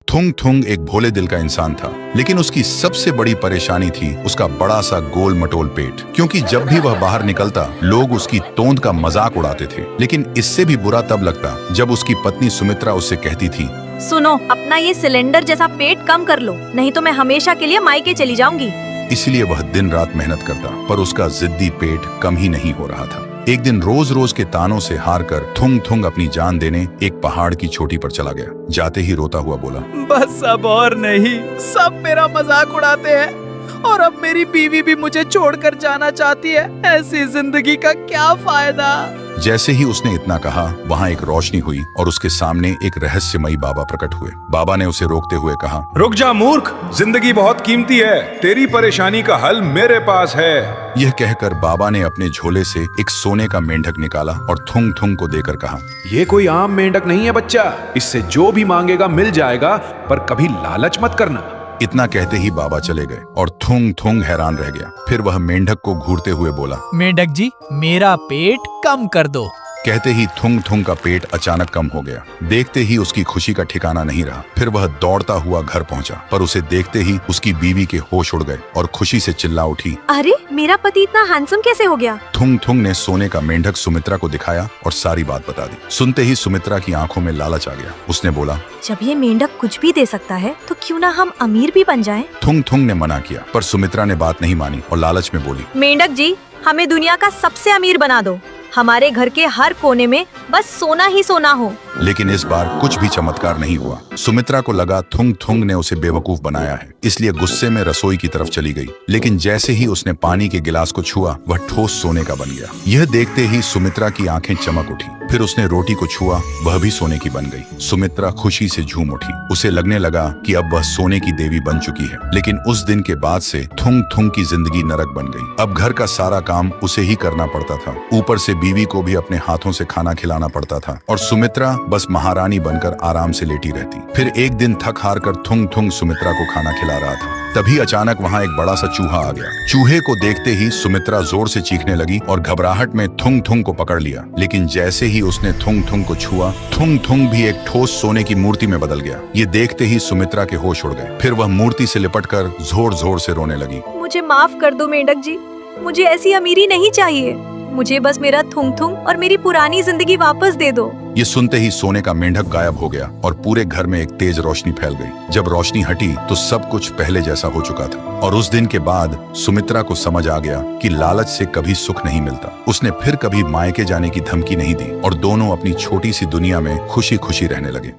थुंग थुंग एक भोले दिल का इंसान था, लेकिन उसकी सबसे बड़ी परेशानी थी उसका बड़ा सा गोल मटोल पेट। क्योंकि जब भी वह बाहर निकलता लोग उसकी तोंद का मजाक उड़ाते थे। लेकिन इससे भी बुरा तब लगता जब उसकी पत्नी सुमित्रा उससे कहती थी, सुनो, अपना ये सिलेंडर जैसा पेट कम कर लो, नहीं तो मैं हमेशा के लिए मायके चली जाऊंगी। इसलिए वह दिन रात मेहनत करता, पर उसका जिद्दी पेट कम ही नहीं हो रहा था। एक दिन रोज रोज के तानों से हार कर थुंग थुंग अपनी जान देने एक पहाड़ की चोटी पर चला गया। जाते ही रोता हुआ बोला, बस अब और नहीं, सब मेरा मजाक उड़ाते हैं और अब मेरी बीवी भी मुझे छोड़कर जाना चाहती है। ऐसी जिंदगी का क्या फायदा। जैसे ही उसने इतना कहा, वहाँ एक रोशनी हुई और उसके सामने एक रहस्यमयी बाबा प्रकट हुए। बाबा ने उसे रोकते हुए कहा, रुक जा मूर्ख, जिंदगी बहुत कीमती है, तेरी परेशानी का हल मेरे पास है। यह कहकर बाबा ने अपने झोले से एक सोने का मेंढक निकाला और थुंग थुंग को देकर कहा, ये कोई आम मेंढक नहीं है बच्चा, इससे जो भी मांगेगा मिल जाएगा, पर कभी लालच मत करना। इतना कहते ही बाबा चले गए और थुंग थुंग हैरान रह गया। फिर वह मेंढक को घूरते हुए बोला, मेंढक जी, मेरा पेट कम कर दो। कहते ही थुंग थुंग का पेट अचानक कम हो गया। देखते ही उसकी खुशी का ठिकाना नहीं रहा। फिर वह दौड़ता हुआ घर पहुंचा, पर उसे देखते ही उसकी बीवी के होश उड़ गए और खुशी से चिल्ला उठी, अरे, मेरा पति इतना हैंडसम कैसे हो गया? थुंग थुंग ने सोने का मेंढक सुमित्रा को दिखाया और सारी बात बता दी। सुनते ही सुमित्रा की आंखों में लालच आ गया। उसने बोला, जब ये मेंढक कुछ भी दे सकता है तो क्यों ना हम अमीर भी बन जाएं? थुंग थुंग ने मना किया, पर सुमित्रा ने बात नहीं मानी और लालच में बोली, मेंढक जी, हमें दुनिया का सबसे अमीर बना दो। हमारे घर के हर कोने में बस सोना ही सोना हो। लेकिन इस बार कुछ भी चमत्कार नहीं हुआ। सुमित्रा को लगा थुंग थुंग ने उसे बेवकूफ बनाया है, इसलिए गुस्से में रसोई की तरफ चली गई। लेकिन जैसे ही उसने पानी के गिलास को छुआ, वह ठोस सोने का बन गया। यह देखते ही सुमित्रा की आंखें चमक उठी। फिर उसने रोटी को छुआ, वह भी सोने की बन गई। सुमित्रा खुशी से झूम उठी। उसे लगने लगा कि अब वह सोने की देवी बन चुकी है। लेकिन उस दिन के बाद से थुंग थुंग की जिंदगी नरक बन गई। अब घर का सारा काम उसे ही करना पड़ता था। ऊपर से बीवी को भी अपने हाथों से खाना खिलाना पड़ता था और सुमित्रा बस महारानी बनकर आराम से लेटी रहती। फिर एक दिन थक हार कर थुंग थुंग सुमित्रा को खाना खिला रहा था। तभी अचानक वहाँ एक बड़ा सा चूहा आ गया। चूहे को देखते ही सुमित्रा जोर से चीखने लगी और घबराहट में थुंग थुंग को पकड़ लिया। लेकिन जैसे ही उसने थुंग थुंग को छुआ, थुंग थुंग भी एक ठोस सोने की मूर्ति में बदल गया। ये देखते ही सुमित्रा के होश उड़ गए। फिर वह मूर्ति से लिपटकर जोर जोर से रोने लगी। मुझे माफ कर दो मेंढक जी, मुझे ऐसी अमीरी नहीं चाहिए। मुझे बस मेरा थुंग थुंग और मेरी पुरानी जिंदगी वापस दे दो। ये सुनते ही सोने का मेंढक गायब हो गया और पूरे घर में एक तेज रोशनी फैल गई। जब रोशनी हटी तो सब कुछ पहले जैसा हो चुका था। और उस दिन के बाद सुमित्रा को समझ आ गया कि लालच से कभी सुख नहीं मिलता। उसने फिर कभी मायके जाने की धमकी नहीं दी और दोनों अपनी छोटी सी दुनिया में खुशी खुशी रहने लगे।